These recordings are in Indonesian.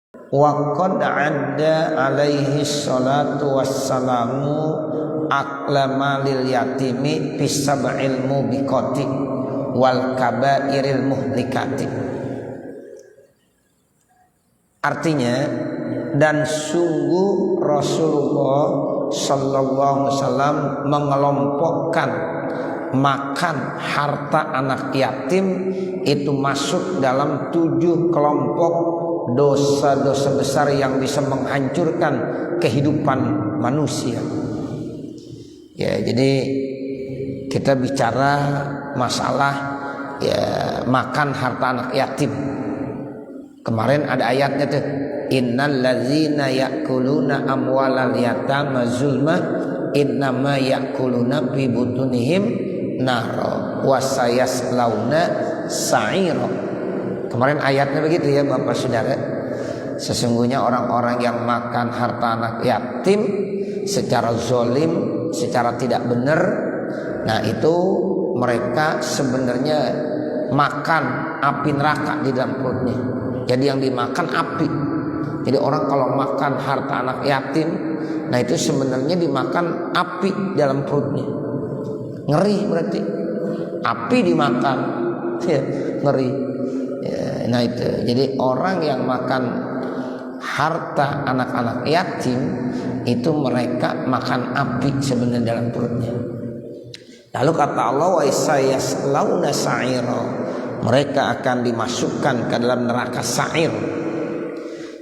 Wa qad adda alaihi salatu wassalamu aqlama lil yatimi bisab'il mubiqati wal kabairil muhlikati. Artinya, dan sungguh Rasulullah sallallahu alaihi wasallam mengelompokkan makan harta anak yatim itu masuk dalam 7 kelompok dosa-dosa besar yang bisa menghancurkan kehidupan manusia. Ya, jadi kita bicara masalah ya makan harta anak yatim. Kemarin ada ayatnya tuh, innal ladzina ya'kuluna amwalal yatama zulma innama ya'kuluna fi butunihim nara wa sayaslauna sa'ira. Kemarin ayatnya begitu ya Bapak Saudara. Sesungguhnya orang-orang yang makan harta anak yatim secara zalim, secara tidak benar, nah itu mereka sebenarnya makan api neraka di dalam perutnya. Jadi yang dimakan api. Jadi orang kalau makan harta anak yatim, nah itu sebenarnya dimakan api dalam perutnya. Ngeri berarti. Api dimakan, ya, ngeri. Ya, nah itu. Jadi orang yang makan harta anak-anak yatim itu mereka makan api sebenarnya dalam perutnya. Lalu kata Allah, wa sayaslauna sa'ira, mereka akan dimasukkan ke dalam neraka sa'ir.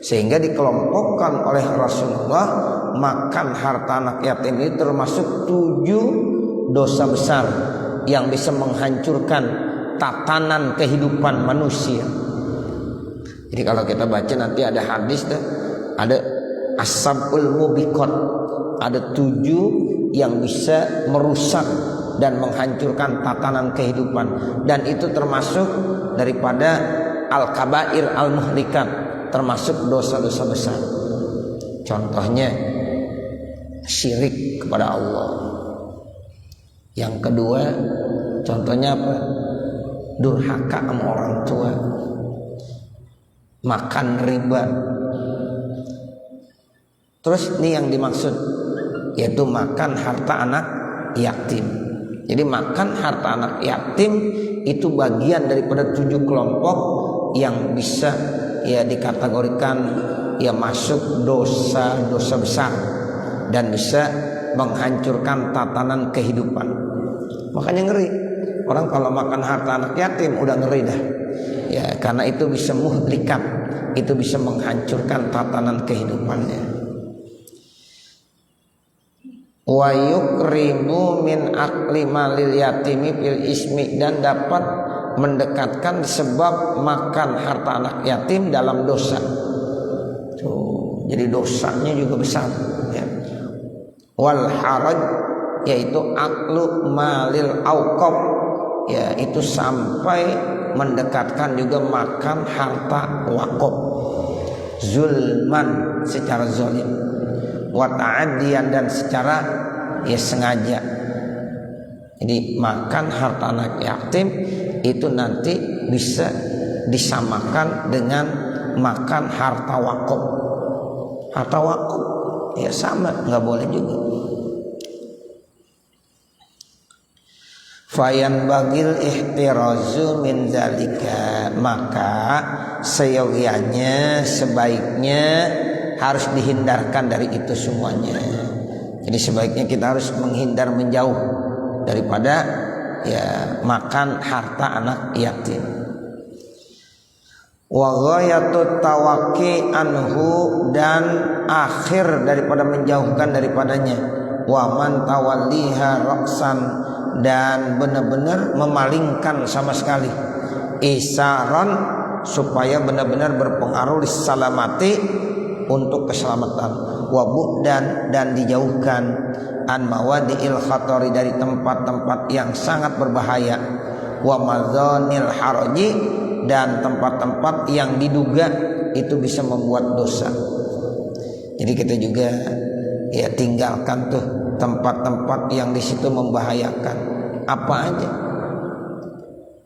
Sehingga dikelompokkan oleh Rasulullah makan harta anak yatim itu termasuk 7 dosa besar yang bisa menghancurkan tatanan kehidupan manusia. Jadi kalau kita baca nanti ada hadis dah, ada as-sab'ul mubiqat, ada 7 yang bisa merusak dan menghancurkan tatanan kehidupan, dan itu termasuk daripada al-kabair al-muhlikat, termasuk dosa-dosa besar. Contohnya syirik kepada Allah. Yang kedua, contohnya apa? Durhaka sama orang tua, makan riba. Terus ini yang dimaksud yaitu makan harta anak yatim. Jadi makan harta anak yatim itu bagian daripada 7 kelompok yang bisa ya dikategorikan ya masuk dosa-dosa besar dan bisa menghancurkan tatanan kehidupan. Makanya ngeri. Orang kalau makan harta anak yatim udah ngeri dah. Ya, karena itu bisa muhlikat, itu bisa menghancurkan tatanan kehidupannya. Wa yukrimu min akli malil yatimi fil ismi, dan dapat mendekatkan sebab makan harta anak yatim dalam dosa. Tuh, jadi dosanya juga besar ya. Wal haraj, yaitu aklu malil auqab, ya itu sampai mendekatkan juga makan harta wakaf zulman, secara zalim, wa ta'addiyan, dan secara ya sengaja. Jadi makan harta anak yatim itu nanti bisa disamakan dengan makan harta wakaf. Harta wakaf ya sama, nggak boleh juga. Fayan bagil ihtirazu min zalika, maka seyogianya sebaiknya harus dihindarkan dari itu semuanya. Jadi sebaiknya kita harus menghindar, menjauh daripada ya makan harta anak yatim. Wa ghayatut tawaqi anhu, dan akhir daripada menjauhkan daripadanya, wa man tawalliha ra'san, dan benar-benar memalingkan sama sekali, isaron, supaya benar-benar berpengaruh disalamati untuk keselamatan, wabuk dan dijauhkan an mawadi'il khatari, dari tempat-tempat yang sangat berbahaya, wa madzanil haraji, dan tempat-tempat yang diduga itu bisa membuat dosa. Jadi kita juga ya tinggalkan tuh tempat-tempat yang di situ membahayakan, apa aja.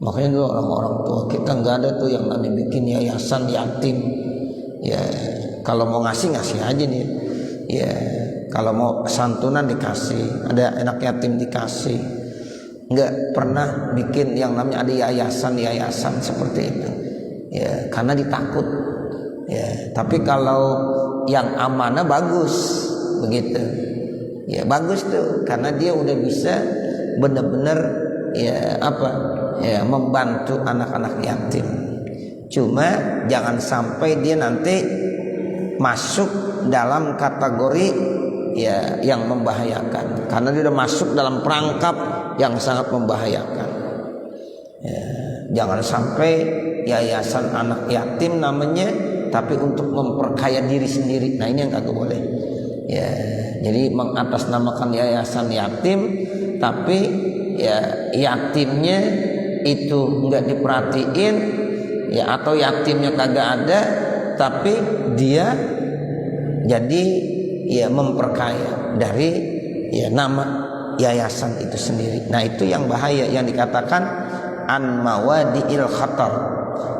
Makanya tuh orang-orang tua kita nggak ada tuh yang namanya bikin yayasan yatim. Ya kalau mau ngasih aja nih. Ya kalau mau santunan dikasih, ada anak yatim dikasih. Nggak pernah bikin yang namanya ada yayasan seperti itu. Ya karena ditakut. Ya tapi kalau yang amanah bagus begitu. Ya bagus tuh karena dia udah bisa benar-benar membantu anak-anak yatim. Cuma jangan sampai dia nanti masuk dalam kategori yang membahayakan, karena dia udah masuk dalam perangkap yang sangat membahayakan. Jangan sampai yayasan anak yatim namanya, tapi untuk memperkaya diri sendiri. Nah ini yang kagak boleh. Jadi mengatasnamakan yayasan yatim, tapi yatimnya itu nggak diperhatiin, atau yatimnya kagak ada, tapi dia jadi memperkaya dari nama yayasan itu sendiri. Nah itu yang bahaya, yang dikatakan an mawadi'il khatar.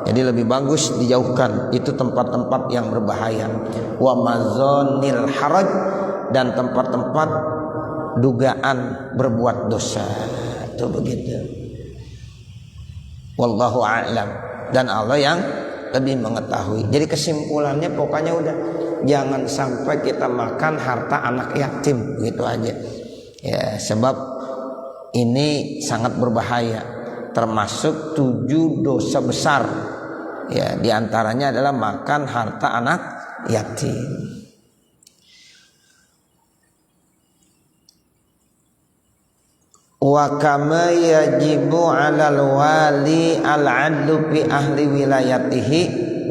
Jadi lebih bagus dijauhkan itu tempat-tempat yang berbahaya. Wa mazanil haraj, dan tempat-tempat dugaan berbuat dosa. Itu begitu. Wallahu a'lam, dan Allah yang lebih mengetahui. Jadi kesimpulannya pokoknya udah jangan sampai kita makan harta anak yatim, gitu aja. Sebab ini sangat berbahaya, termasuk 7 dosa besar. Di antaranya adalah makan harta anak yatim. Wa kama yajibu 'alal wali al-'adlu fi ahli wilayatihi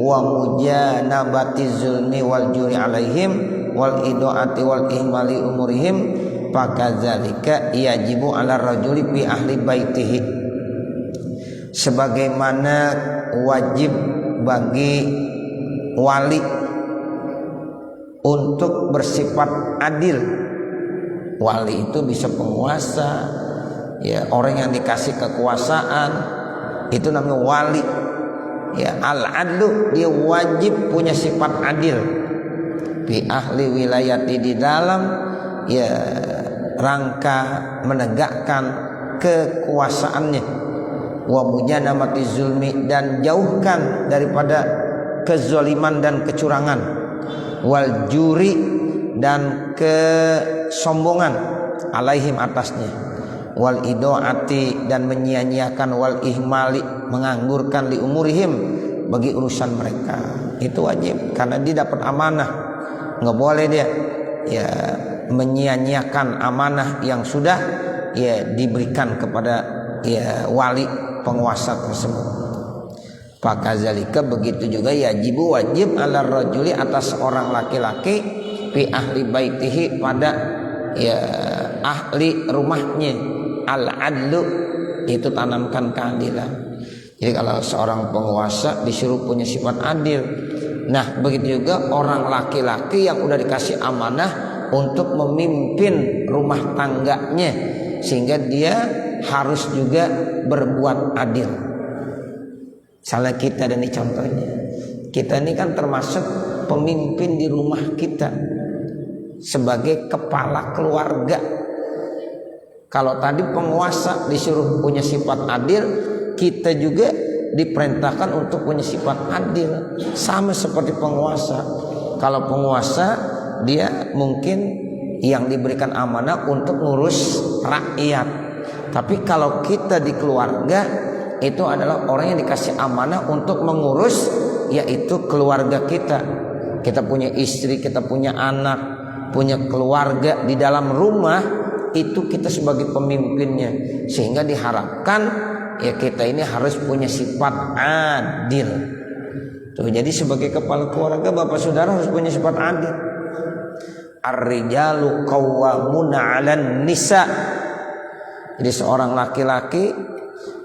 wa mujanabati zulmi wal juri 'alaihim wal idoati wal ihmali umurihim, fakadzalika yajibu 'alar rajuli fi ahli baitihi. Sebagaimana wajib bagi wali untuk bersifat adil. Wali itu bisa penguasa, orang yang dikasih kekuasaan itu namanya wali. Al-adlu, dia wajib punya sifat adil. Fi ahli wilayati, di dalam rangka menegakkan kekuasaannya. Wa mujanamati zulmi, dan jauhkan daripada kezaliman dan kecurangan. Wal juri, dan kesombongan, alaihim, atasnya. Wal idoati, dan menyia-nyiakan, wal ihmali, menganggurkan, li umurihim, bagi urusan mereka. Itu wajib karena dia dapat amanah. Nggak boleh dia menyia-nyiakan amanah yang sudah diberikan kepada wali penguasa tersebut. Fakadzalika, begitu juga wajib ala rajuli, atas orang laki-laki, fi ahli baitihi, pada ahli rumahnya, al-adlu, itu tanamkan keadilan. Jadi kalau seorang penguasa disuruh punya sifat adil. Nah begitu juga orang laki-laki yang udah dikasih amanah untuk memimpin rumah tangganya, sehingga dia harus juga berbuat adil. Salah kita, dan ini contohnya, kita ini kan termasuk pemimpin di rumah kita sebagai kepala keluarga. Kalau tadi penguasa disuruh punya sifat adil, kita juga diperintahkan untuk punya sifat adil, sama seperti penguasa. Kalau penguasa, dia mungkin yang diberikan amanah untuk ngurus rakyat. Tapi kalau kita di keluarga, itu adalah orang yang dikasih amanah untuk mengurus, yaitu keluarga kita. Kita punya istri, kita punya anak, punya keluarga di dalam rumah, itu kita sebagai pemimpinnya. Sehingga diharapkan kita ini harus punya sifat adil. Tuh, jadi sebagai kepala keluarga, bapak saudara harus punya sifat adil. Ar-rijalu qawwamuna 'alan nisa. Jadi seorang laki-laki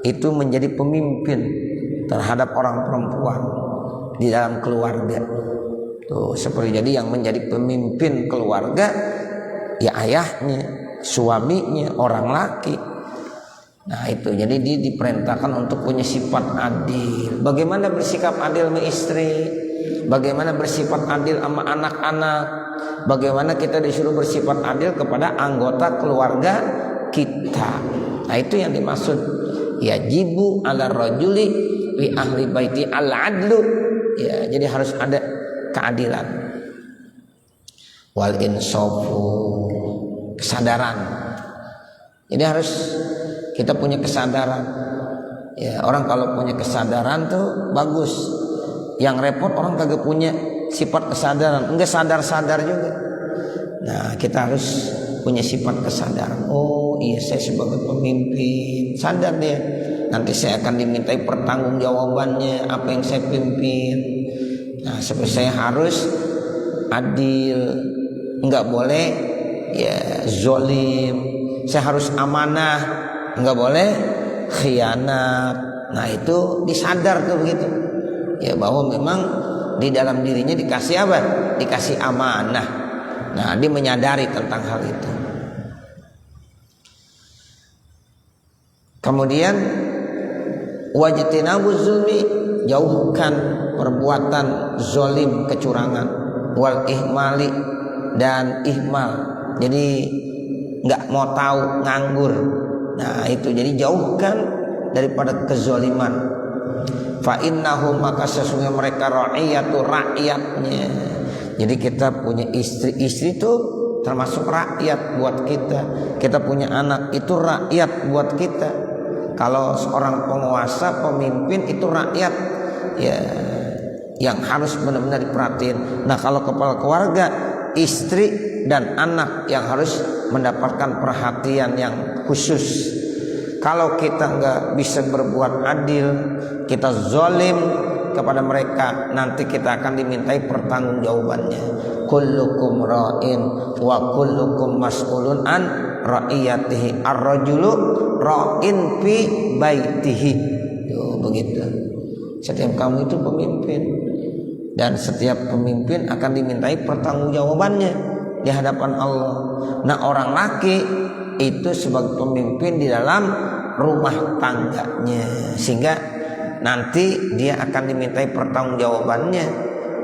itu menjadi pemimpin terhadap orang perempuan di dalam keluarga. Tuh, seperti jadi yang menjadi pemimpin keluarga ayahnya, suaminya, orang laki. Nah itu, jadi dia diperintahkan untuk punya sifat adil. Bagaimana bersikap adil sama istri? bagaimana bersifat adil sama anak-anak, bagaimana kita disuruh bersifat adil kepada anggota keluarga kita. Nah itu yang dimaksud yajibu ala rajuli li ahli baiti al adlu. Ya, jadi harus ada keadilan. Wal insafu, kesadaran. Jadi harus kita punya kesadaran. Ya, orang kalau punya kesadaran tuh bagus. Yang repot orang kagak punya sifat kesadaran, enggak sadar-sadar juga. Nah, kita harus punya sifat kesadaran. Oh iya, saya sebagai pemimpin, sadar dia. Nanti saya akan dimintai pertanggungjawabannya apa yang saya pimpin. Nah, seperti saya harus adil, enggak boleh ya zolim. Saya harus amanah, enggak boleh khianat. Nah, itu disadar tuh begitu. Ya, bahwa memang di dalam dirinya dikasih apa? Dikasih amanah. Nah, dia menyadari tentang hal itu. Kemudian wajtinabuz zulmi, jauhkan perbuatan zolim, kecurangan, wal ihmali, dan ihmal. Jadi nggak mau tahu, nganggur. Nah, itu jadi jauhkan daripada kezoliman. Fa innahum, maka sesungguhnya mereka ra'iyatu, rakyatnya. Jadi kita punya istri itu termasuk rakyat buat kita. Kita punya anak itu rakyat buat kita. Kalau seorang penguasa, pemimpin itu rakyat ya, yang harus benar-benar diperhatiin. Nah, kalau kepala keluarga, istri dan anak yang harus mendapatkan perhatian yang khusus. Kalau kita nggak bisa berbuat adil, kita zalim kepada mereka, nanti kita akan dimintai pertanggungjawabannya. Kullukum ra'in wa kullukum mas'ulun an ra'iyatihi. Ar-rajulu ra'in fi baitihi. Tuh, begitu. Setiap kamu itu pemimpin, dan setiap pemimpin akan dimintai pertanggungjawabannya di hadapan Allah. Nah, orang laki itu sebagai pemimpin di dalam rumah tangganya, sehingga nanti dia akan dimintai pertanggungjawabannya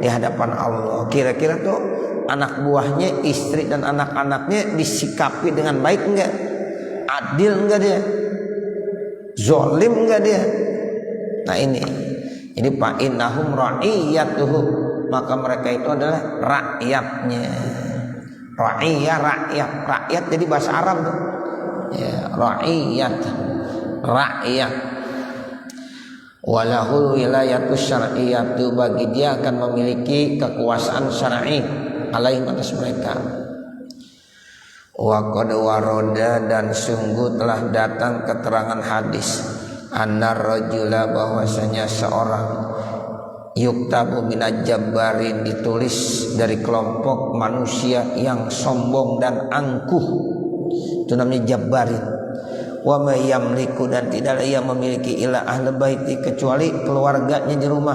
di hadapan Allah. Kira-kira tuh anak buahnya, istri dan anak-anaknya disikapi dengan baik enggak? Adil enggak dia? Zolim enggak dia? Nah ini, jadi fa innahum ra'iyatuhu, maka mereka itu adalah rakyatnya. Ra'iyah, rakyat jadi bahasa Arab tuh. Ya, ra'iyat, rakyat. Walahul wilayatu syar'iyyatu, bagi dia akan memiliki kekuasaan syar'i alaihim, atas mereka. Wa qad waroda, dan sungguh telah datang keterangan hadis, annar rajula, bahwasanya seorang yuktabu minaj jabbarin, ditulis dari kelompok manusia yang sombong dan angkuh, itu namanya jabbarin. Wa ma yamliku, dan tidaklah ia memiliki ila ahli baiti, kecuali keluarganya di rumah.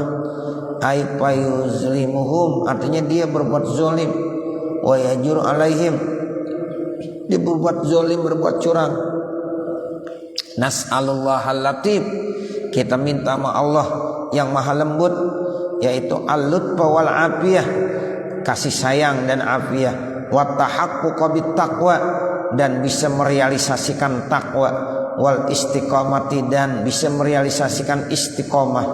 Ai fayuzlimuhum, artinya dia berbuat zalim. Wa yajur alaihim, dia berbuat zalim, berbuat curang. Nas'alullahal latif, kita minta sama Allah yang maha lembut, yaitu al-lutfa wal afiyah, kasih sayang dan afiyah, wa tahaqquqa bit taqwa, dan bisa merealisasikan takwa, wal istiqamati, dan bisa merealisasikan istiqamah,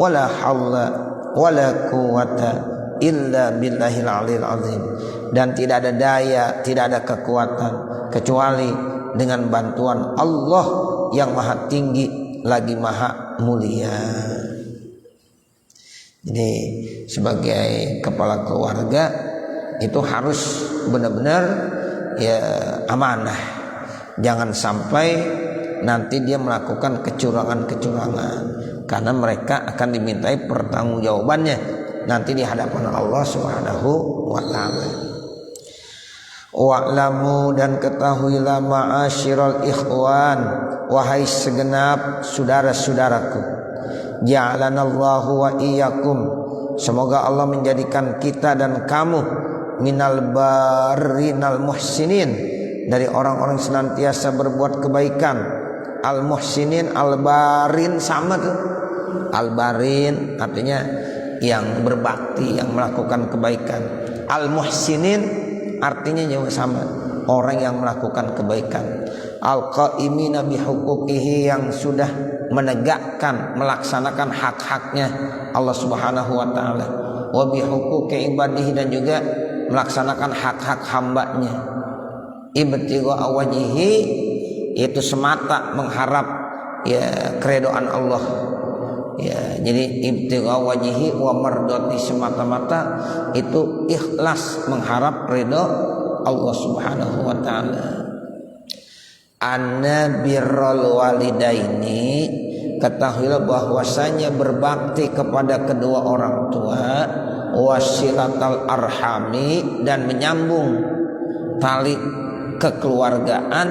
wala haula wala quwata illa billahil aliyil azim, dan tidak ada daya, tidak ada kekuatan kecuali dengan bantuan Allah yang maha tinggi lagi maha mulia. Jadi sebagai kepala keluarga itu harus benar-benar ya amanah. Jangan sampai nanti dia melakukan kecurangan-kecurangan, karena mereka akan dimintai pertanggungjawabannya nanti di hadapan Allah Subhanahu wa taala. Wa'lamu, dan ketahuilah ma'asyiral ikhwan, wahai segenap saudara-saudaraku, ja'alanallahu wa iyyakum, semoga Allah menjadikan kita dan kamu minal barinal muhsinin, dari orang-orang senantiasa berbuat kebaikan. Al muhsinin, al barin sama tuh. Al barin artinya yang berbakti, yang melakukan kebaikan. Al-muhsinin artinya juga sama, orang yang melakukan kebaikan. Al-qaimina bihuquqihi, yang sudah menegakkan, melaksanakan hak-haknya Allah Subhanahu wa taala. Wa bihuquqi ibadihi, dan juga melaksanakan hak-hak hambanya. Ibtigha wajhihi, itu semata mengharap ya keridhaan Allah. Ya, jadi ibtigha wajhihi wa mardati, semata-mata itu ikhlas mengharap ridha Allah Subhanahu wa taala. Anna birrul walidaini, ketahuilah bahwasanya berbakti kepada kedua orang tua, wasilatal arhami, dan menyambung tali kekeluargaan,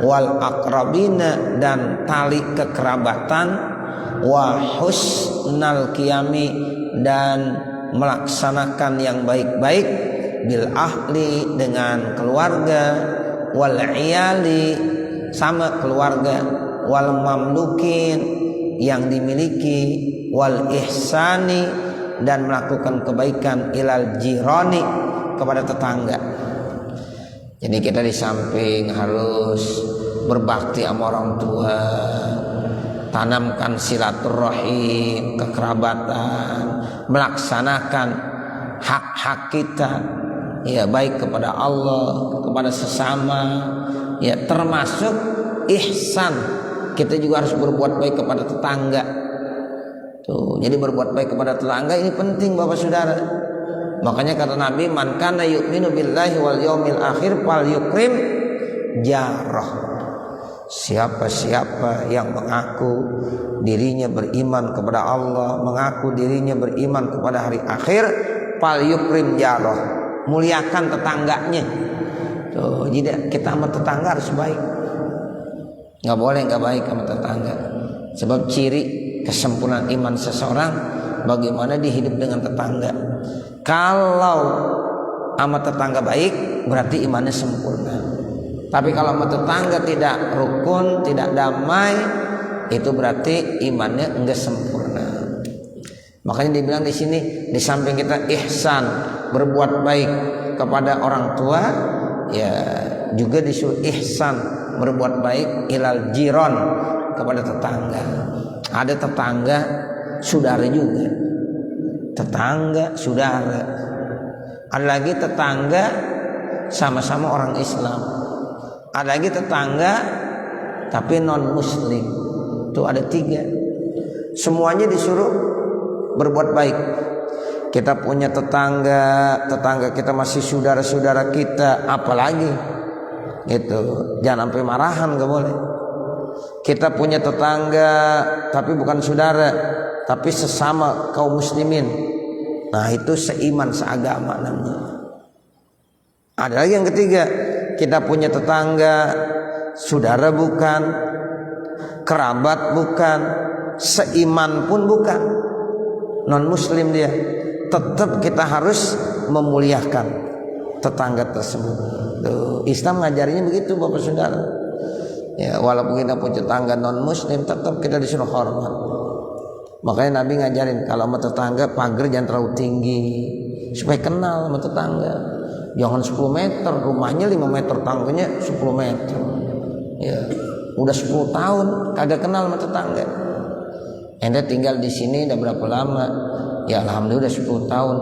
wal aqrabina, dan tali kekerabatan, wa husnal qiyami, dan melaksanakan yang baik-baik, bil ahli, dengan keluarga, wal iyali, sama keluarga, wal mamlukin, yang dimiliki, wal ihsani, dan melakukan kebaikan, ilal jirani, kepada tetangga. Jadi kita di samping harus berbakti sama orang tua, tanamkan silaturahim, kekerabatan, melaksanakan hak-hak kita, ya, baik kepada Allah, kepada sesama, ya, termasuk ihsan. Kita juga harus berbuat baik kepada tetangga. Tuh, jadi berbuat baik kepada tetangga ini penting, Bapak Saudara. Makanya kata Nabi, man kana yu'minu billahi wal yaumil akhir fal yukrim jarah. Siapa-siapa yang mengaku dirinya beriman kepada Allah, mengaku dirinya beriman kepada hari akhir, fal yukrim jarah, muliakan tetangganya. Tuh, jadi kita sama tetangga harus baik. Nggak boleh nggak baik sama tetangga. Sebab ciri kesempurnaan iman seseorang bagaimana dia hidup dengan tetangga. Kalau sama tetangga baik, berarti imannya sempurna. Tapi kalau sama tetangga tidak rukun, tidak damai, itu berarti imannya enggak sempurna. Makanya dibilang di sini, di samping kita ihsan, berbuat baik kepada orang tua, ya juga disuruh ihsan, berbuat baik ilal jiron, kepada tetangga. Ada tetangga saudara juga, tetangga saudara. Ada lagi tetangga sama-sama orang Islam. Ada lagi tetangga tapi non muslim. Itu ada 3. Semuanya disuruh berbuat baik. Kita punya tetangga kita masih saudara-saudara kita, apalagi gitu. Jangan sampai marahan, gak boleh. Kita punya tetangga tapi bukan saudara, tapi sesama kaum muslimin. Nah, itu seiman, seagama namanya. Ada lagi yang ketiga, kita punya tetangga, saudara bukan, kerabat bukan, seiman pun bukan, non muslim dia. Tetap kita harus memuliakan tetangga tersebut. Tuh, Islam ngajarinya begitu, Bapak Saudara. Ya, walaupun kita punya tetangga non muslim, tetap kita disuruh hormat. Makanya Nabi ngajarin kalau sama tetangga pagar jangan terlalu tinggi, supaya kenal sama tetangga. Jangan 10 meter, rumahnya 5 meter, tangganya 10 meter. Ya, udah 10 tahun kagak kenal sama tetangga. Ente tinggal di sini udah berapa lama? Ya alhamdulillah udah 10 tahun.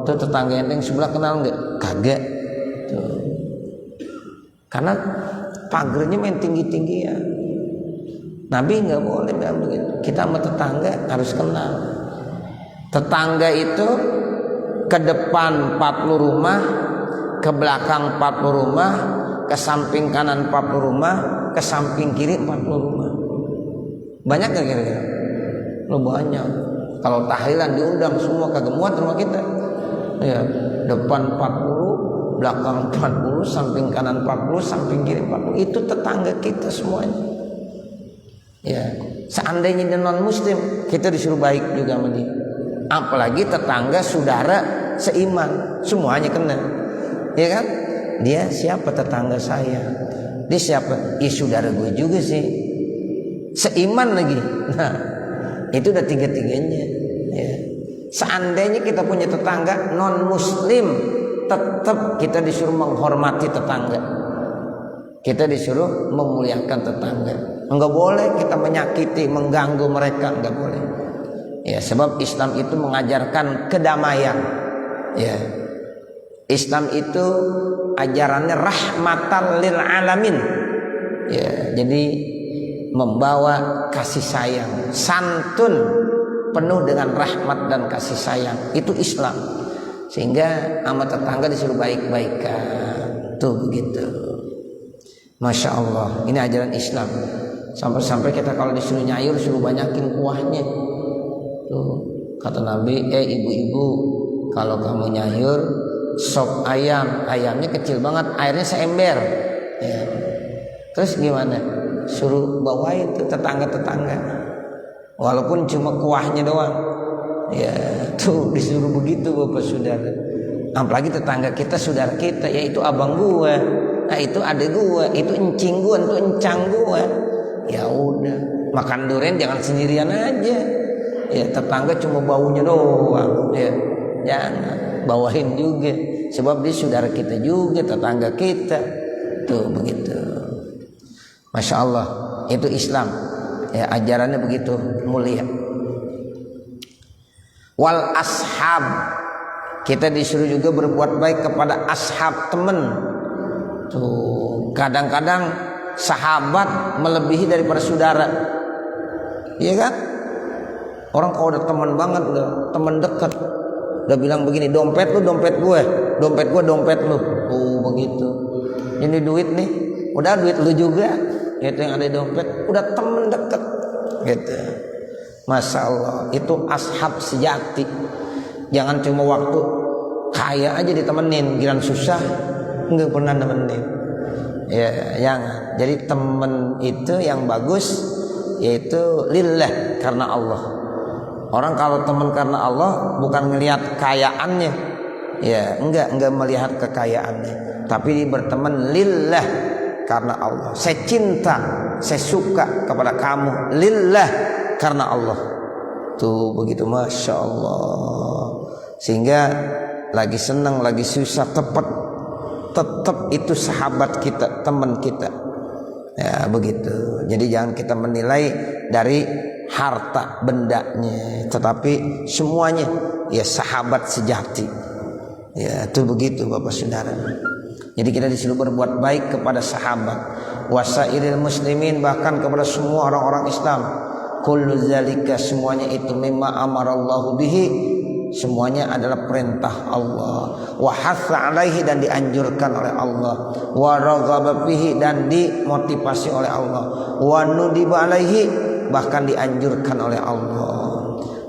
Tuh tetangga ente yang sebelah kenal enggak? Kagak. Tuh. Karena pagernya main tinggi-tinggi ya. Nabi nggak boleh bilang begitu. Kita sama tetangga harus kenal. Tetangga itu ke depan 40 rumah, ke belakang 40 rumah, ke samping kanan 40 rumah, ke samping kiri 40 rumah. Banyak gak kira-kira? Lo banyak. Kalau tahlilan diundang semua kagak muat rumah kita. Ya, depan 40, belakang 40, samping kanan 40, samping kiri 40. Itu tetangga kita semuanya. Ya, seandainya dia non muslim, kita disuruh baik juga sama dia. Apalagi tetangga saudara seiman, semuanya kena. Ya kan? Dia siapa tetangga saya? Dia siapa? Ya saudara gue juga sih. Seiman lagi. Nah, itu udah 3-3-nya. Ya. Seandainya kita punya tetangga non muslim, tetap kita disuruh menghormati tetangga. Kita disuruh memuliakan tetangga. Enggak boleh kita menyakiti, mengganggu mereka, enggak boleh. Ya, sebab Islam itu mengajarkan kedamaian. Ya. Islam itu ajarannya rahmatan lil alamin. Ya, jadi membawa kasih sayang, santun, penuh dengan rahmat dan kasih sayang. Itu Islam. Sehingga sama tetangga disuruh baik-baikan. Tuh begitu. Masya Allah, ini ajaran Islam. Sampai-sampai kita kalau disuruh nyayur, suruh banyakin kuahnya. Tuh, kata Nabi, ibu-ibu, kalau kamu nyayur, sop ayam, ayamnya kecil banget, airnya seember. Ya. Terus gimana? Suruh bawain tuh tetangga-tetangga, walaupun cuma kuahnya doang. Ya, tuh disuruh begitu Bapak Saudara. Apalagi tetangga kita, saudara kita, yaitu abang gua, nah itu adik gua, itu encing gua, itu encang gua. Ya udah, makan durian jangan sendirian aja. Ya, tetangga cuma baunya doang. Ya, jangan bawain juga, sebab dia saudara kita juga, tetangga kita. Tuh begitu. Masya Allah, itu Islam. Ya, ajarannya begitu mulia. Wal ashab, kita disuruh juga berbuat baik kepada ashab, teman. Tuh, kadang-kadang sahabat melebihi daripada saudara. Iya kan? Orang kalau udah teman banget, udah teman dekat, udah bilang begini, dompet lu dompet gue, dompet gue dompet lu. Oh begitu. Ini duit nih, udah duit lu juga. Itu yang ada di dompet, udah temen deket gitu. Masya Allah, itu ashab sejati. Jangan cuma waktu kaya aja ditemenin, giliran susah nggak pernah nemenin. Ya, jangan. Jadi temen itu yang bagus yaitu lillah, karena Allah. Orang kalau teman karena Allah bukan ngelihat kekayaannya, ya enggak melihat kekayaannya, tapi dia berteman lillah, karena Allah. Saya cinta, saya suka kepada kamu lillah, karena Allah. Tuh begitu, Masya Allah. Sehingga lagi senang, lagi susah, tetap itu sahabat kita, teman kita. Ya begitu. Jadi jangan kita menilai dari harta bendanya, tetapi semuanya ya sahabat sejati. Ya itu begitu Bapak Saudara. Jadi kita disuruh berbuat baik kepada sahabat, wasairil muslimin, bahkan kepada semua orang-orang Islam. Kullu zalika, semuanya itu mimma amarallahu bihi, semuanya adalah perintah Allah. Wa hatha alaihi, dan dianjurkan oleh Allah. Wa raghaba fihi, dan dimotivasi oleh Allah. Wa nudiba alaihi, bahkan dianjurkan oleh Allah.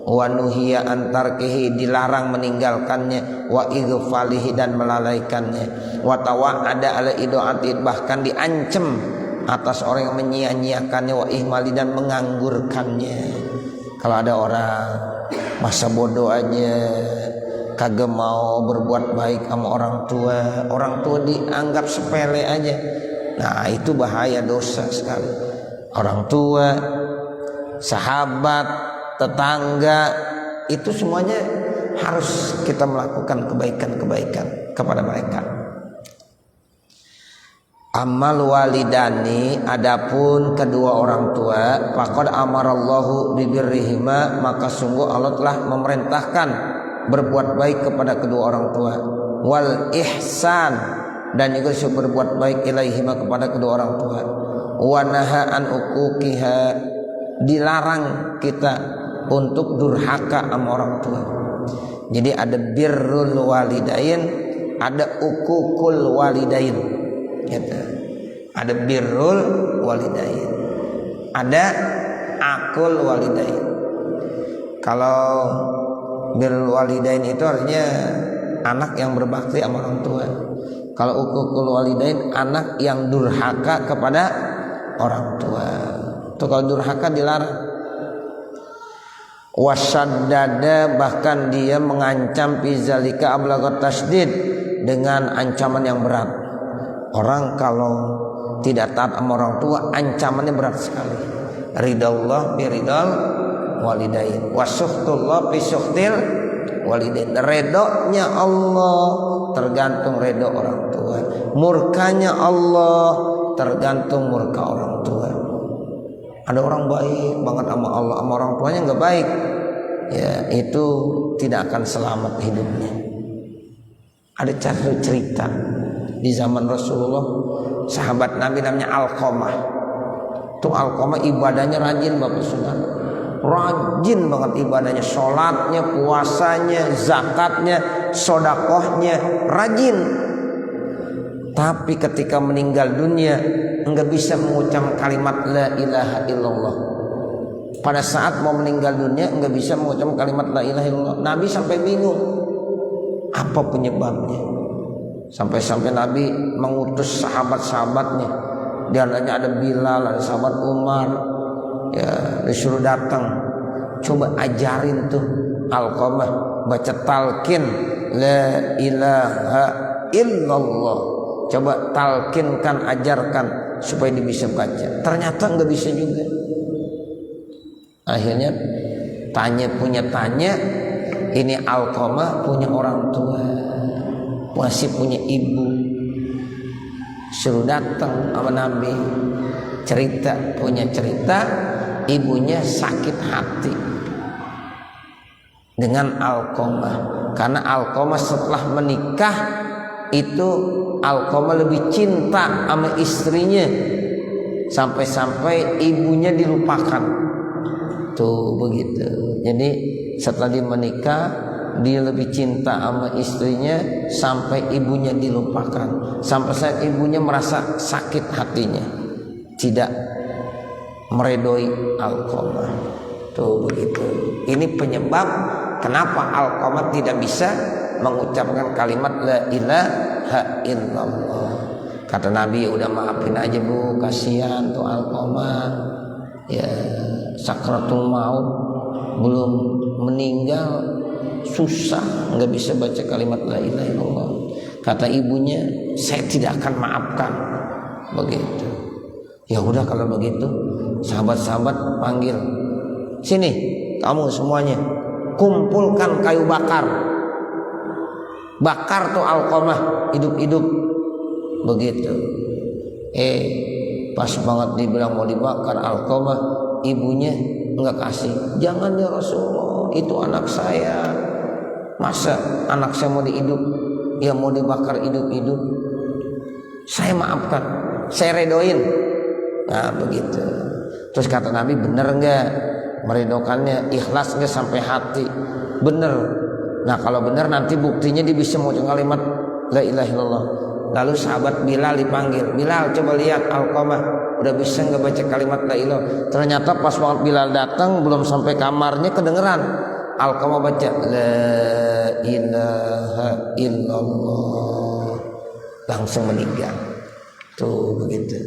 Wa nuhiya antarkihi, dilarang meninggalkannya. Wa ighfalihi, dan melalaikannya. Wa tawa'ada ala ido'ati, bahkan diancam atas orang yang menyia-nyiakannya. Wa ihmali, dan menganggurkannya. Kalau ada orang masa bodoh aja, kagak mau berbuat baik sama orang tua dianggap sepele aja, nah itu bahaya, dosa sekali. Orang tua, sahabat, tetangga, itu semuanya harus kita melakukan kebaikan-kebaikan kepada mereka. Amal walidani, adapun kedua orang tua, faqad amarallahu bibirrihima, maka sungguh Allah telah memerintahkan berbuat baik kepada kedua orang tua. Wal ihsan, dan juga disuruh berbuat baik ilaihima, kepada kedua orang tua. Wa naha an uquqiha, dilarang kita untuk durhaka sama orang tua. Jadi ada birrul walidain, ada uququl walidain. Gitu. Ada birrul walidain, ada akul walidain. Kalau birrul walidain itu artinya anak yang berbakti sama orang tua. Kalau uququl walidain, anak yang durhaka kepada orang tua. Itu kalau durhaka dilarang. Wasaddada, bahkan dia mengancam bizalika ablagat tasdid, dengan ancaman yang berat. Orang kalau tidak taat sama orang tua, ancamannya berat sekali. Ridallah biridal walidain, wasuhtullah bisuhtil walidain. Redonya Allah tergantung redo orang tua, murkanya Allah tergantung murka orang tua. Ada orang baik banget sama Allah, sama orang tuanya nggak baik, ya itu tidak akan selamat hidupnya. Ada cerita di zaman Rasulullah, sahabat Nabi namanya Alqamah. Tuh Alqamah ibadahnya rajin, Bapak Saudara, rajin banget ibadahnya, sholatnya, puasanya, zakatnya, sodakohnya, rajin. Tapi ketika meninggal dunia enggak bisa mengucap kalimat la ilaha illallah. Pada saat mau meninggal dunia enggak bisa mengucap kalimat la ilaha illallah. Nabi sampai bingung apa penyebabnya. Sampai-sampai Nabi mengutus sahabat-sahabatnya. Di antaranya ada Bilal, ada sahabat Umar, ya disuruh datang, coba ajarin tuh Alqamah baca talqin la ilaha illallah. Coba talqinkan, ajarkan supaya dia bisa baca. Ternyata nggak bisa juga. Akhirnya tanya, ini Alqamah punya orang tua, masih punya ibu. Suruh datang sama Nabi, punya cerita, ibunya sakit hati dengan Alqamah. Karena Alqamah setelah menikah itu Alqamah lebih cinta sama istrinya, sampai-sampai ibunya dilupakan. Tuh begitu. Jadi setelah dia menikah, dia lebih cinta sama istrinya sampai ibunya dilupakan. Sampai saat ibunya merasa sakit hatinya, tidak meredoi Alqamah. Tuh begitu. Ini penyebab kenapa Alqamah tidak bisa mengucapkan kalimat la ilaha illallah. Kata Nabi, udah maafin aja Bu, kasihan tuh Alqamah, ya sakratul maut, belum meninggal, susah, nggak bisa baca kalimat la ilaha illallah. Kata ibunya, saya tidak akan maafkan. Begitu. Ya udah kalau begitu, sahabat-sahabat panggil, sini kamu semuanya, kumpulkan kayu bakar. Bakar tuh Alqamah hidup-hidup. Begitu. Pas banget dibilang mau dibakar Alqamah, ibunya enggak kasih. Jangan ya Rasulullah, itu anak saya. Masa anak saya mau mau dibakar hidup-hidup? Saya maafkan, saya redoin. Nah begitu. Terus kata Nabi, bener enggak meredokannya, ikhlas enggak sampai hati? Bener. Nah kalau benar nanti buktinya dia bisa mengucapkan kalimat la ilaha illallah. Lalu sahabat Bilal dipanggil, Bilal coba lihat Alqamah udah bisa nggak baca kalimat la ilaha. Ternyata pas waktu Bilal datang belum sampai kamarnya kedengeran Alqamah baca la ilaha illallah, langsung meninggal. Tuh begitu.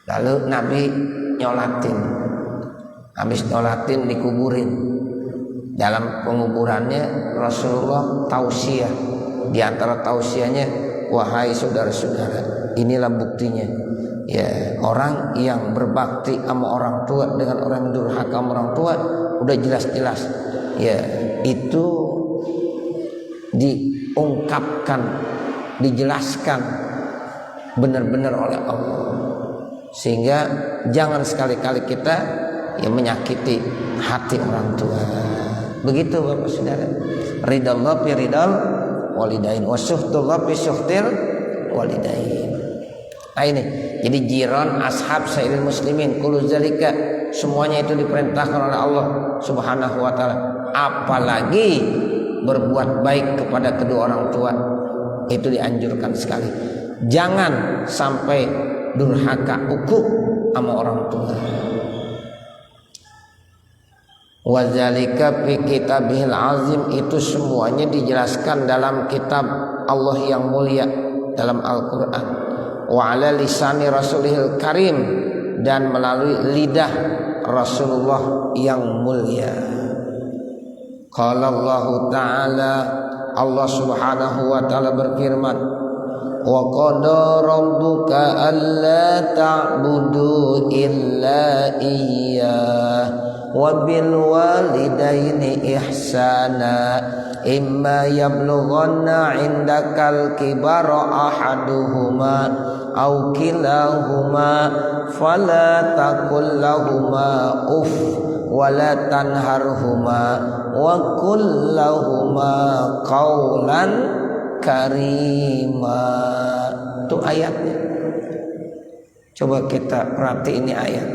Lalu Nabi nyolatin, habis nyolatin dikuburin. Dalam penguburannya Rasulullah tausiah. Di antara tausiahnya, wahai saudara-saudara, inilah buktinya. Ya, orang yang berbakti sama orang tua dengan orang yang durhaka sama orang tua udah jelas-jelas. Ya, itu diungkapkan, dijelaskan benar-benar oleh Allah. Sehingga jangan sekali-kali kita menyakiti hati orang tua. Begitu Bapak Saudara. Ridallah fi ridal walidain wa suhtullah fi suhtil walidain. Nah ini, jadi jiran, ashab, sairil muslimin, kullu zalika, semuanya itu diperintahkan oleh Allah Subhanahu wa taala. Apalagi berbuat baik kepada kedua orang tua, itu dianjurkan sekali. Jangan sampai durhaka, ukuk sama orang tua. Wadzalika fi kitabihil azim, itu semuanya dijelaskan dalam kitab Allah yang mulia, dalam Al-Quran. Wa ala lisani rasulihil karim, dan melalui lidah Rasulullah yang mulia. Qala Allah Ta'ala, Allah Subhanahu wa Ta'ala berfirman, wa qada rabbuka alla ta'budu illa iyyah wa bil walidaini ihsana imma yablughanna 'indakal kibara ahaduhuma aw kilahuma fala taqul lahumā uff wala tanharhuma wa qul lahumā qawlan karima. Itu ayatnya. Coba kita perhati ini ayat.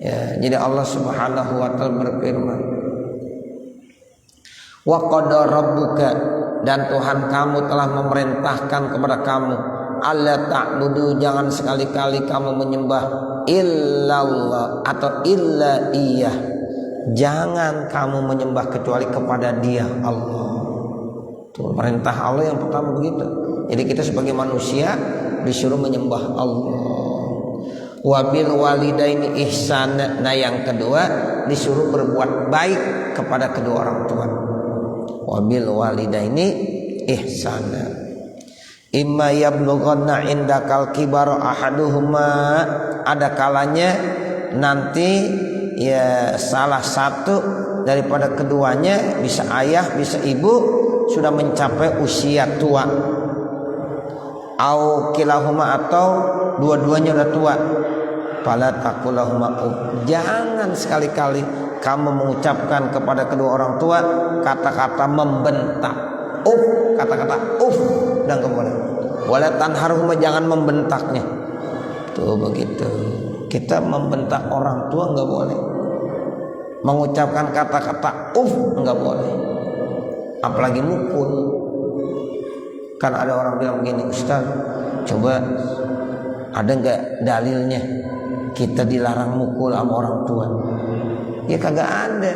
Ya, jadi Allah Subhanahu wa taala berfirman, wa qada rabbuka, dan Tuhan kamu telah memerintahkan kepada kamu, alla ta'budu, jangan sekali-kali kamu menyembah illallah atau illa iyah, jangan kamu menyembah kecuali kepada Dia, Allah. Tuh, perintah Allah yang pertama begitu. Jadi kita sebagai manusia disuruh menyembah Allah. Wabil walidaini ihsana, nah yang kedua disuruh berbuat baik kepada kedua orang tua. Wabil walidaini ihsana imma yablughanna indakal kibara ahaduhuma, ada kalanya nanti ya salah satu daripada keduanya, bisa ayah bisa ibu, sudah mencapai usia tua, au kilahuma, atau dua-duanya udah tua. Fala taqulahuma, jangan sekali-kali kamu mengucapkan kepada kedua orang tua kata-kata membentak. Kata-kata dan kemudian wala tanharhuma, jangan membentaknya. Tuh begitu. Kita membentak orang tua enggak boleh. Mengucapkan kata-kata enggak boleh. Apalagi mukul. Kan ada orang bilang begini, Ustaz, coba ada enggak dalilnya kita dilarang mukul sama orang tua? Ya kagak ada.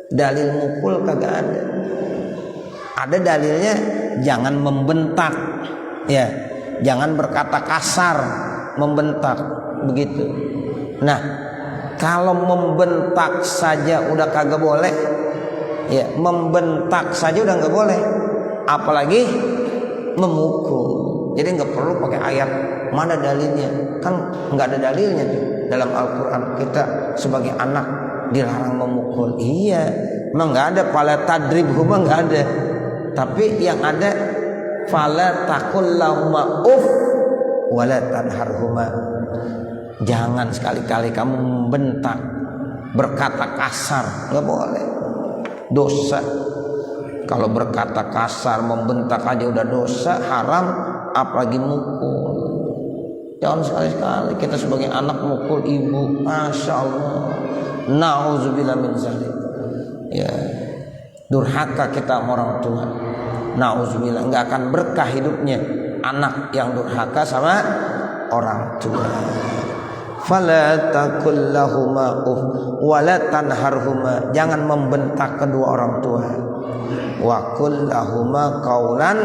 Dalil mukul kagak ada. Ada dalilnya jangan membentak, ya, jangan berkata kasar, membentak, begitu. Nah, kalau membentak saja udah kagak boleh, ya, membentak saja udah nggak boleh, apalagi memukul. Jadi nggak perlu pakai ayat, mana dalilnya? Kan nggak ada dalilnya tuh dalam Al-Quran. Kita sebagai anak dilarang memukul. Iya, memang nggak ada. Fala tadribhuma, nggak ada. Tapi yang ada fala taqul lahumā uff wala tanharhuma, jangan sekali-kali kamu membentak, berkata kasar, nggak boleh, dosa. Kalau berkata kasar, membentak aja udah dosa, haram, apalagi mukul. Jangan sekali-sekali kita sebagai anak mukul ibu, masya Allah, na'udzubillah min dzalik. Ya, durhaka kita sama orang tua, na'udzubillah, nggak akan berkah hidupnya anak yang durhaka sama orang tua. Fala taqul lahumā uff wala tanharhuma, jangan membentak kedua orang tua. Wa qul lahumā qawlan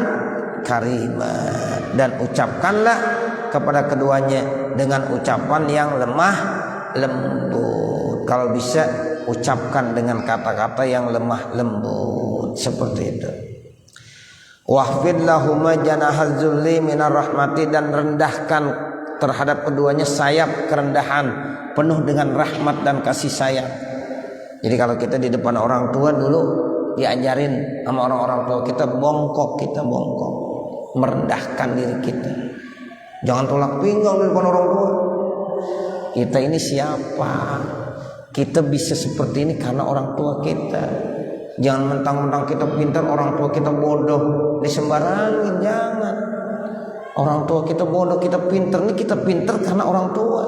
karima, dan ucapkanlah kepada keduanya dengan ucapan yang lemah lembut. Kalau bisa ucapkan dengan kata-kata yang lemah lembut, seperti itu. Wahfid lahuma janahal zulli minar rahmati, dan rendahkan terhadap keduanya sayap kerendahan penuh dengan rahmat dan kasih sayang. Jadi kalau kita di depan orang tua dulu diajarin sama orang-orang tua kita bongkok, merendahkan diri kita. Jangan tolak pinggang di depan orang tua. Kita ini siapa? Kita bisa seperti ini karena orang tua kita. Jangan mentang-mentang kita pintar, orang tua kita bodoh, disembarangin. Jangan. Orang tua kita bodoh, kita pintar. Ini kita pintar karena orang tua.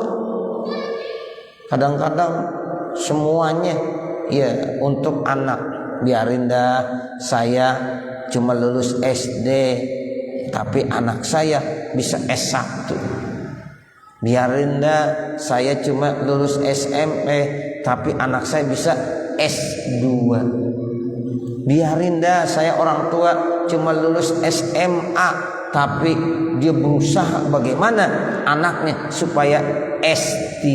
Kadang-kadang semuanya ya untuk anak. Biarin dah, saya cuma lulus SD, tapi anak saya bisa S1. Biarin dah, saya cuma lulus SMP, tapi anak saya bisa S2. Biarin dah, saya orang tua cuma lulus SMA, tapi dia berusaha bagaimana anaknya supaya S3,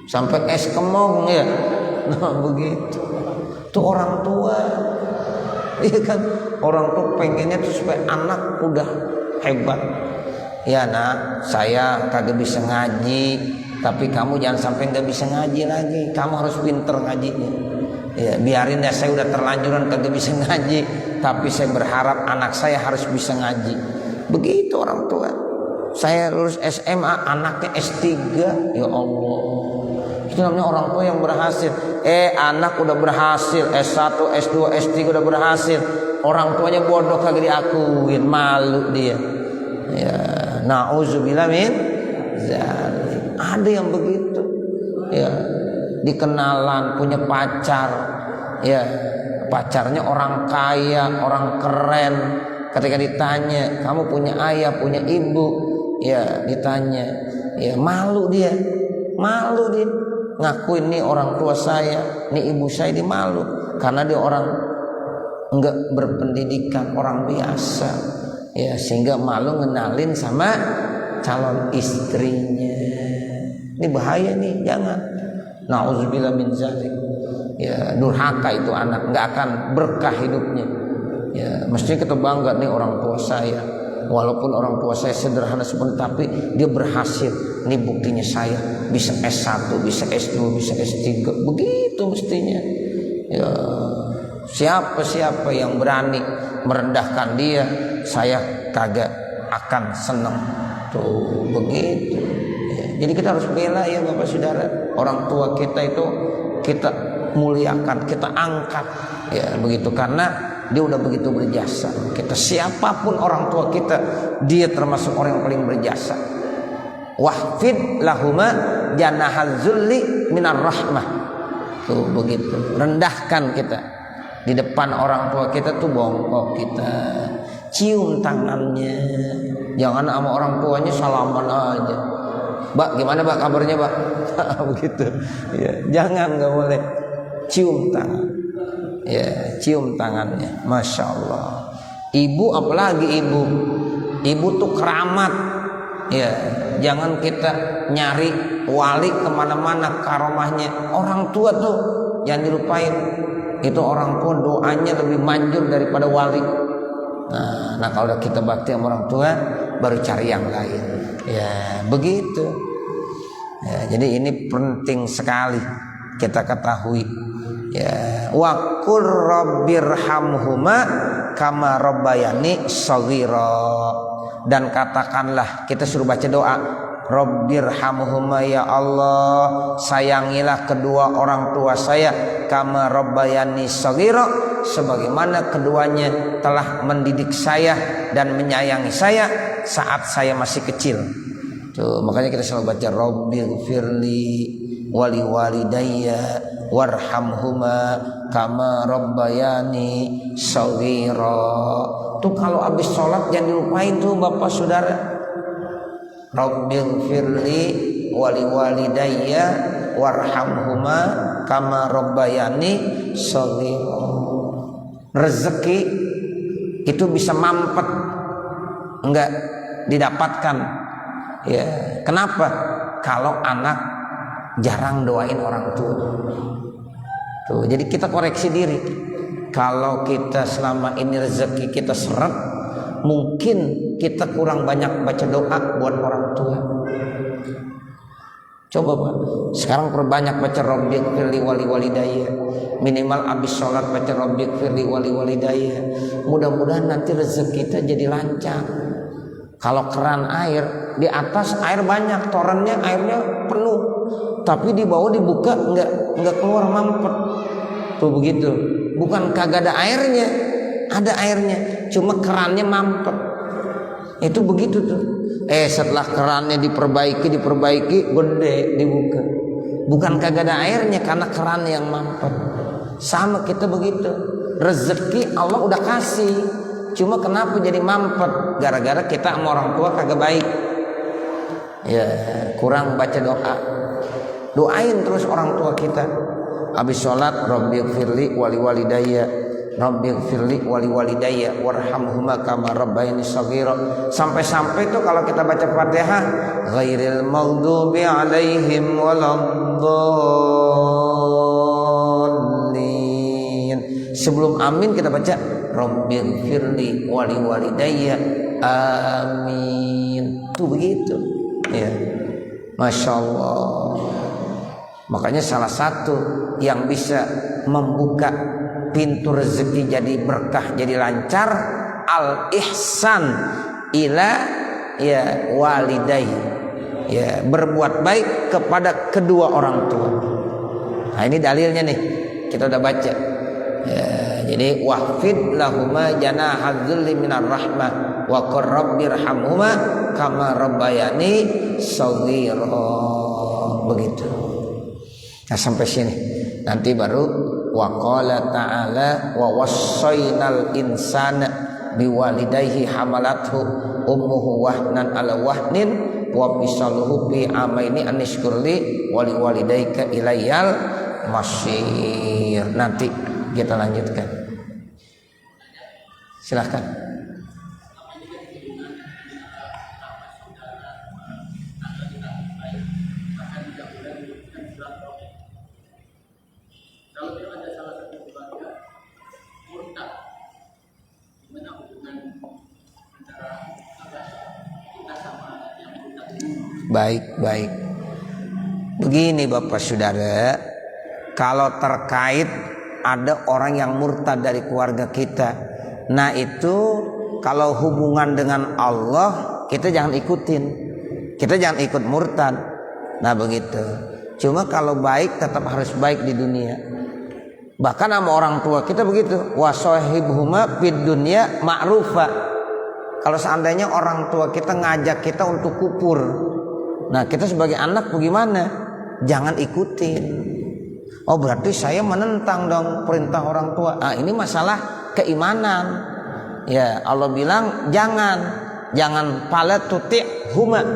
sampai S kemong ya. Nah begitu. Itu orang tua. Iya kan, orang tua pengennya tuh supaya anak udah hebat. Ya nak, saya kagak bisa ngaji, tapi kamu jangan sampai nggak bisa ngaji lagi. Kamu harus pinter ngajinya. Ya, biarin ya, saya udah terlanjuran kagak bisa ngaji, tapi saya berharap anak saya harus bisa ngaji. Begitu orang tua. Saya lulus SMA, anaknya S3. Ya Allah. Itu namanya orang tua yang berhasil. Anak udah berhasil, S1, S2, S3 udah berhasil. Orang tuanya bodoh kagak diakuin, malu dia. Ya, nauzubillah min zalik. Ada yang begitu. Ya, dikenalan punya pacar. Ya, pacarnya orang kaya, orang keren. Ketika ditanya, "Kamu punya ayah, punya ibu?" Ya, ditanya. Ya, malu dia. Malu dia. Ngakuin nih orang tua saya, nih ibu saya, dia malu karena dia orang enggak berpendidikan, orang biasa. Ya, sehingga malu ngenalin sama calon istrinya. Ini bahaya nih, jangan. Nauzubillah min zalik. Ya, durhaka itu anak, enggak akan berkah hidupnya. Ya, mestinya kita bangga nih orang tua saya. Walaupun orang tua saya sederhana seperti, tapi dia berhasil. Ini buktinya saya bisa S1, bisa S2, bisa S3. Begitu mestinya. Ya, siapa yang berani merendahkan dia, saya kagak akan senang. Tuh begitu. Ya, jadi kita harus bela ya Bapak Saudara. Orang tua kita itu kita muliakan, kita angkat. Ya begitu, karena dia udah begitu berjasa. Kita siapapun orang tua kita, dia termasuk orang yang paling berjasa. Wahfid lahuma janahal zulli minar rahmah. Tuh begitu. Rendahkan kita di depan orang tua kita, tuh bongkok kita. Cium tangannya. Jangan sama orang tuanya salaman aja. "Mbak, gimana Mbak kabarnya Mbak?" Begitu. Ya, jangan, nggak boleh. Cium tangan. Ya, cium tangannya. Masya Allah. Ibu, apalagi ibu tuh keramat. Ya, jangan kita nyari wali kemana-mana karomahnya. Orang tua tuh jangan dilupain. Itu orang tua doanya lebih manjur daripada wali. Nah kalau udah kita bakti sama orang tua, baru cari yang lain. Ya begitu. Ya, jadi ini penting sekali kita ketahui. Ya, wa qur rabbirhamhuma kama rabbayani shaghira. Dan katakanlah, kita suruh baca doa, rabbirhamhuma, ya Allah sayangilah kedua orang tua saya, kama rabbayani shaghira, sebagaimana keduanya telah mendidik saya dan menyayangi saya saat saya masih kecil. Tuh, makanya kita selalu baca rabbighfirli wali walidayya warhamhuma kama rabbayani shaghira. Tuh kalau habis sholat jangan dilupain tuh Bapak Saudara. Rabbighfirli wali walidayya warhamhuma kama rabbayani shaghira. Rezeki itu bisa mampet, enggak didapatkan. Ya, kenapa? Kalau anak jarang doain orang tua. Tuh, jadi kita koreksi diri. Kalau kita selama ini rezeki kita seret, mungkin kita kurang banyak baca doa buat orang tua. Coba Pak, sekarang perbanyak baca rabbighfirli wali walidayya. Minimal abis sholat baca rabbighfirli wali walidayya. Mudah-mudahan nanti rezeki kita jadi lancar. Kalau keran air di atas air banyak, torennya airnya penuh, tapi di bawah dibuka nggak keluar mampet. Tuh begitu. Bukan kagak ada airnya, ada airnya, cuma kerannya mampet. Itu begitu tuh. Setelah kerannya diperbaiki gede dibuka. Bukan kagak ada airnya karena keran yang mampet. Sama kita begitu. Rezeki Allah udah kasih, cuma kenapa jadi mampet? Gara-gara kita sama orang tua kagak baik. Ya, kurang baca doa. Doain terus orang tua kita. Habis sholat, rabbighfirli wali walidayya, rabbighfirli wali walidayya warhamhuma kama rabbayani shaghira. Sampai-sampai tuh kalau kita baca Fatihah, ghairil maghdubi alaihim waladdallin. Sebelum amin kita baca rabbighfirli wali walidayya amin. Tuh begitu. Ya. Masya Allah. Makanya salah satu yang bisa membuka pintu rezeki jadi berkah, jadi lancar, al ihsan ila ya walidai, ya berbuat baik kepada kedua orang tua. Nah ini dalilnya nih, kita udah baca ya, jadi wahfid lahuma janahadzulli minar rahmah wa qur rabbirhamhuma kama rabbayani shaghira. Begitu. Nah sampai sini nanti baru wa qala ta'ala wa wassaynal insana biwalidayhi hamalathu ummuhu wahnan ala wahnin wa fisaluhu fi amaini anishkurli wali walidayka ilayyal masyir. Nanti kita lanjutkan. Silahkan. Baik. Begini Bapak Saudara, kalau terkait ada orang yang murtad dari keluarga kita, nah itu kalau hubungan dengan Allah kita jangan ikutin, kita jangan ikut murtad. Nah begitu. Cuma kalau baik tetap harus baik di dunia. Bahkan sama orang tua kita begitu, wasahibhuma fid dunya ma'rufa. Kalau seandainya orang tua kita ngajak kita untuk kufur, nah kita sebagai anak bagaimana? Jangan ikutin. Oh berarti saya menentang dong perintah orang tua. Ah ini masalah keimanan. Ya Allah bilang jangan pala tuti huma,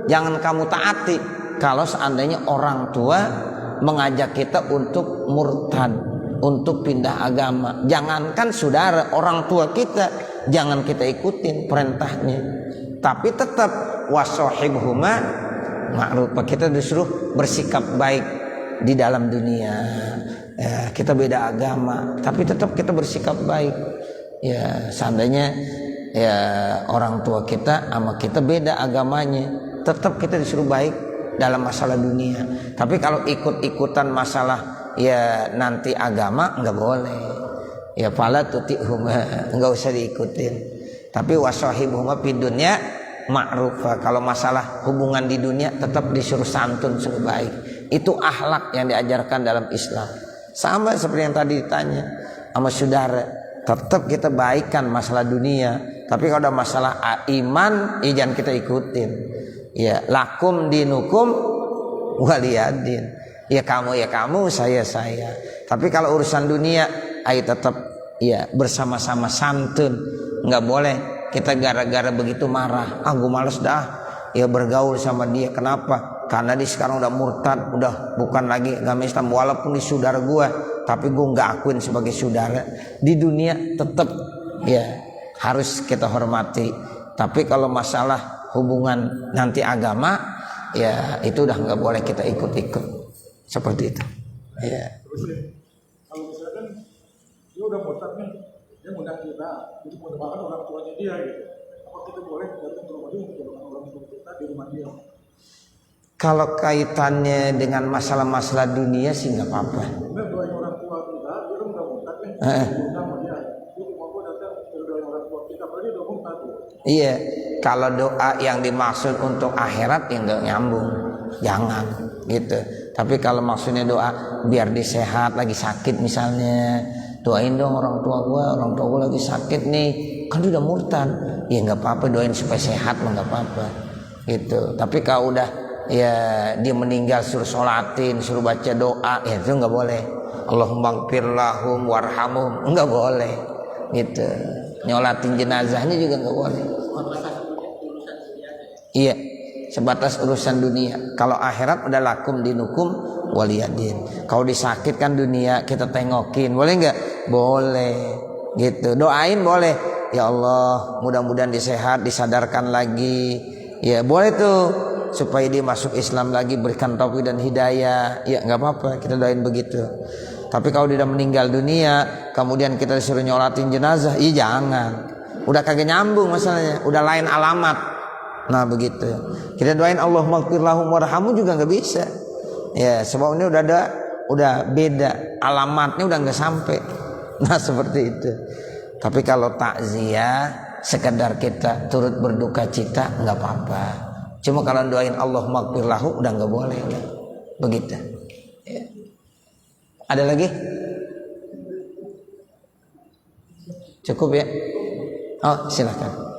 jangan kamu taati. Kalau seandainya orang tua mengajak kita untuk murtad, untuk pindah agama, jangankan saudara, orang tua kita, jangan kita ikutin perintahnya. Tapi tetap wasahibhuma ma'ruf, kita disuruh bersikap baik di dalam dunia. Ya, kita beda agama, tapi tetap kita bersikap baik. Ya, seandainya ya orang tua kita sama kita beda agamanya, tetap kita disuruh baik dalam masalah dunia. Tapi kalau ikut-ikutan masalah ya nanti agama nggak boleh. Ya fala tutihuma, nggak usah diikutin. Tapi wasahibhuma fid dunya ma'rufa. Kalau masalah hubungan di dunia tetap disuruh santun, suruh baik. Itu akhlak yang diajarkan dalam Islam. Sama seperti yang tadi ditanya sama saudara, tetap kita baikkan masalah dunia. Tapi kalau ada masalah iman, jangan kita ikutin. Ya lakum dinukum waliyadin. Ya kamu, saya. Tapi kalau urusan dunia, ayo tetap ya bersama-sama santun. Nggak boleh kita gara-gara begitu marah. Gue males dah ya bergaul sama dia. Kenapa? Karena dia sekarang udah murtad, udah bukan lagi agama Islam. Walaupun dia saudara gue, tapi gue nggak akuin sebagai saudara. Di dunia tetap ya harus kita hormati. Tapi kalau masalah hubungan nanti agama, ya itu udah nggak boleh kita ikut-ikut seperti itu. Ya. Kalau misalkan dia udah murtad nih, dia ngundang kita, jadi mendoakan orang tuanya dia gitu. Apa kita boleh datang ke rumah dia untuk mendoakan orang tua kita di rumah dia? Kalau kaitannya dengan masalah-masalah dunia sih nggak apa-apa. Benar doain orang tua kita, dia kan udah murtad nih, ngundang sama dia. Dia rumah gua datang doain orang tua kita, berarti udah murtad tuh. Iya, kalau doa yang dimaksud untuk akhirat yang nggak nyambung, jangan gitu. Tapi kalau maksudnya doa biar dia sehat, lagi sakit misalnya, doain dong orang tua gua lagi sakit nih, kan dia udah murtad, ya nggak apa-apa, doain supaya sehat mah nggak apa-apa, gitu. Tapi kalau udah ya dia meninggal suruh sholatin, suruh baca doa, ya itu nggak boleh. Allahumma gfir lahum warhamhum, nggak boleh, gitu. Nyolatin jenazahnya juga nggak boleh. Iya, sebatas urusan dunia. Kalau akhirat udah lakum dinukum waliyadin. Kalau disakitkan dunia kita tengokin, boleh nggak? Boleh, gitu. Doain boleh. Ya Allah, mudah-mudahan disehat, disadarkan lagi. Ya boleh tuh, supaya dia masuk Islam lagi, berikan taufik dan hidayah. Ya nggak apa-apa, kita doain begitu. Tapi kalau dia udah meninggal dunia, kemudian kita disuruh nyolatin jenazah, jangan. Udah kagak nyambung masalahnya, udah lain alamat. Nah begitu. Kita doain Allah maghfir lahum warhamhum juga nggak bisa. Ya sebab ini udah beda, alamatnya udah nggak sampai. Nah seperti itu. Tapi kalau takziah sekedar kita turut berduka cita nggak apa-apa. Cuma kalau doain Allah maghfir lahu udah nggak boleh. Begitu. Ya. Ada lagi? Cukup ya? Oh silahkan.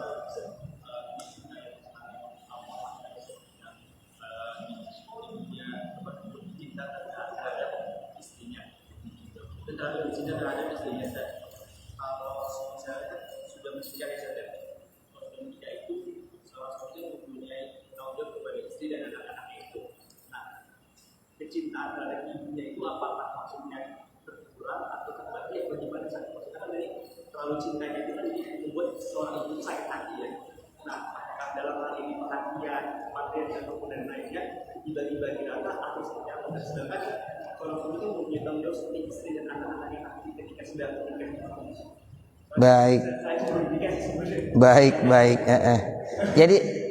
Kecintaan terhadap ibunya itu apakah maksudnya berkurang atau kembali bagaimana saja? Maksudnya kan dari terlalu cintanya itu kan membuat seorang ibu sakit hati ya. Nah, apakah dalam hal ini perhatian, materi ataupun dan lainnya dibagi-bagi rata atau seperti apa? Dan sedangkan kalau itu mempunyai tanggung jawab seperti istri dan anak-anak yang nanti ketika sudah menikah. Baik.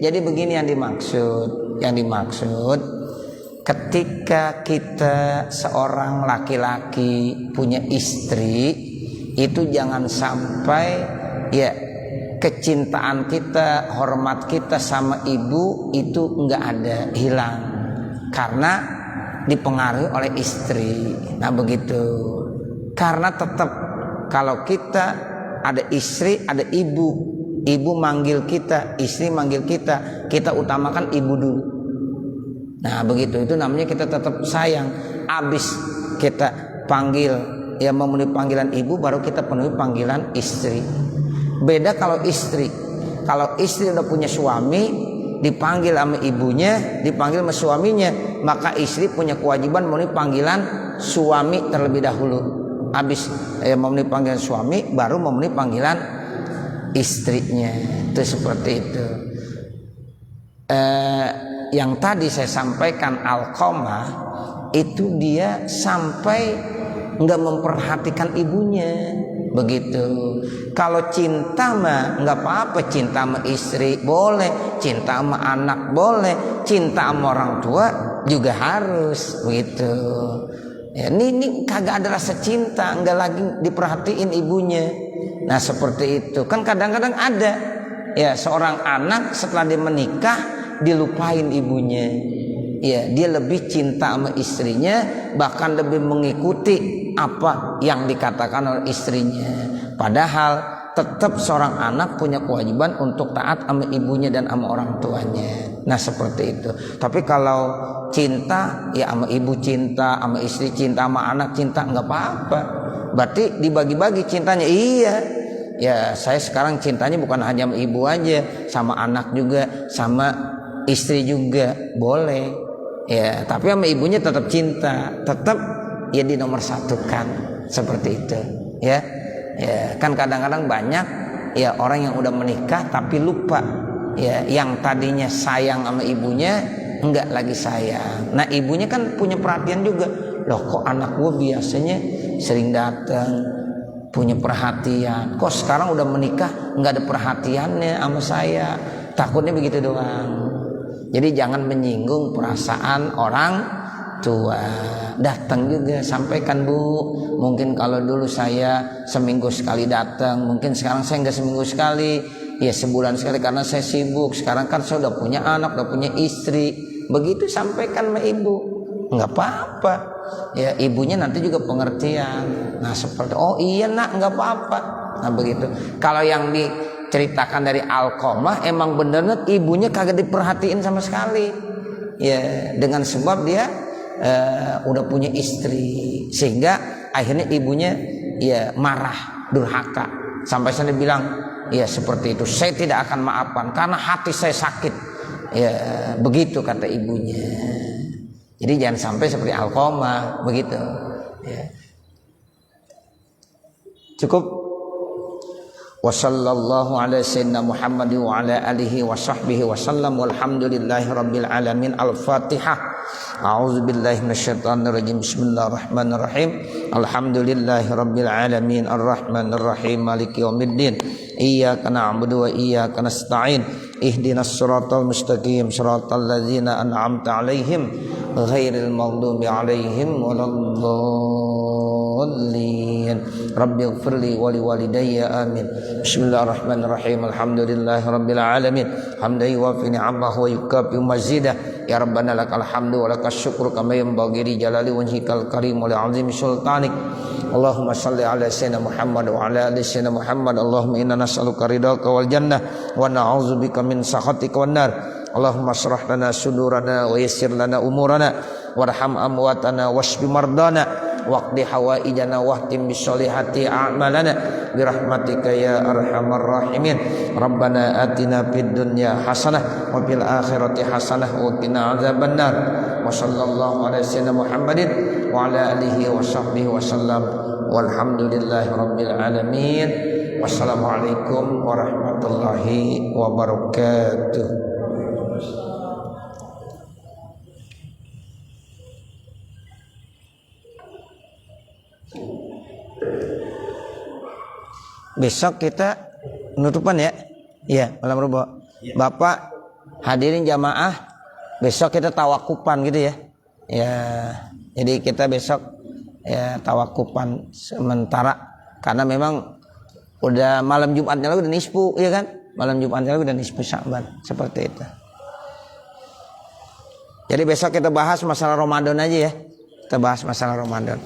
Jadi begini yang dimaksud. Ketika kita seorang laki-laki punya istri, itu jangan sampai ya kecintaan kita, hormat kita sama ibu itu enggak ada, hilang karena dipengaruhi oleh istri. Nah begitu. Karena tetap kalau kita ada istri, ada ibu manggil kita, istri manggil kita utamakan ibu dulu. Nah begitu, itu namanya kita tetap sayang. Abis kita panggil ya memenuhi panggilan ibu, baru kita penuhi panggilan istri. Beda kalau istri udah punya suami, dipanggil sama ibunya, dipanggil sama suaminya, maka istri punya kewajiban memenuhi panggilan suami terlebih dahulu. Abis memenuhi panggilan suami, baru memenuhi panggilan istrinya. Itu seperti itu. Yang tadi saya sampaikan Alqamah itu dia sampai nggak memperhatikan ibunya begitu. Kalau cinta mah nggak apa-apa, cinta sama istri boleh, cinta sama anak boleh, cinta sama orang tua juga harus begitu. Ya, ini kagak ada rasa cinta, nggak lagi diperhatiin ibunya. Nah seperti itu kan kadang-kadang ada ya seorang anak setelah dia menikah dilupain ibunya. Ya, dia lebih cinta sama istrinya, bahkan lebih mengikuti apa yang dikatakan oleh istrinya. Padahal tetap seorang anak punya kewajiban untuk taat sama ibunya dan sama orang tuanya. Nah seperti itu. Tapi kalau cinta ya sama ibu cinta, sama istri cinta, sama anak cinta, nggak apa-apa. Berarti dibagi-bagi cintanya. Iya. Ya saya sekarang cintanya bukan hanya sama ibu aja, sama anak juga, sama istri juga boleh. Ya, tapi sama ibunya tetap cinta, tetap ya dinomorsatukan seperti itu. Ya, kan kadang-kadang banyak ya orang yang udah menikah tapi lupa. Ya, yang tadinya sayang sama ibunya enggak lagi sayang. Nah, ibunya kan punya perhatian juga. Loh, kok anak gue biasanya sering datang, punya perhatian. Kok sekarang udah menikah enggak ada perhatiannya sama saya? Takutnya begitu doang. Jadi jangan menyinggung perasaan orang tua. Datang juga, sampaikan Bu, mungkin kalau dulu saya seminggu sekali datang, mungkin sekarang saya nggak seminggu sekali, ya sebulan sekali karena saya sibuk. Sekarang kan saya udah punya anak, udah punya istri. Begitu sampaikan sama ibu, nggak apa-apa. Ya ibunya nanti juga pengertian. Nah seperti oh iya nak nggak apa-apa. Nah begitu. Kalau yang diceritakan dari Alqamah emang benernya ibunya kagak diperhatiin sama sekali. Ya dengan sebab dia udah punya istri, sehingga akhirnya ibunya ya marah, durhaka, sampai saya bilang ya seperti itu, saya tidak akan maafkan karena hati saya sakit. Ya begitu kata ibunya. Jadi jangan sampai seperti Alqamah begitu. Ya. Cukup. Wassallallahu ala sayyidina Muhammad wa ala alihi wa sahbihi wa sallam walhamdulillahi rabbil alamin. Al-Fatihah. A'udzu billahi minasyaitonir rajim. Bismillahirrahmanirrahim. Alhamdulillahi rabbil alamin arrahmanir rahim maliki yaumiddin. Iyyaka na'budu wa iyyaka nasta'in. ihdinas siratal mustaqim siratal ladzina an'amta 'alaihim ghairil maghdubi 'alaihim waladdallin. Rabbighfirli wa liwalidayya amin. Bismillahirrahmanirrahim. Alhamdulillahirabbil alamin. Hamdan yuwafi ni'amahu wa yukafi mazidah. Ya Rabbana lakal hamdu wa lakas syukru kama yanbaghi li jalali wajhikal karim wa li 'azimi sultanik. Allahumma salli ala sayyidina Muhammad wa ala ali sayyidina Muhammad. Allahumma inna nas'aluka ridhaka wal jannah wa na'udzubika min sakhatika wan nar. Allahumma shrah lana sudurana wa yassir lana umurana warham amwatana washfi mardana waqdi hawaijana wahtim bisolihati a'malana birahmatika ya arhamar rahimin. Rabbana atina fid dunya hasanah wa fil akhirati hasanah wa qina adzabannar. Wa sallallahu ala sayyidina Muhammadin wa ala alihi wa sahbihi wa sallam walhamdulillahi rabbil alamin. Wassalamualaikum warahmatullahi wabarakatuh. Besok kita penutupan ya. Iya, malam Rebo. Bapak hadirin jamaah, besok kita tawakupan gitu ya. Ya, jadi kita besok ya tawakupan sementara karena memang udah malam Jumatnya lagi udah nisfu, iya kan? Malam Jumatnya lagi udah nisfu Sya'ban, seperti itu. Jadi besok kita bahas masalah Ramadan aja ya. Kita bahas masalah Ramadan.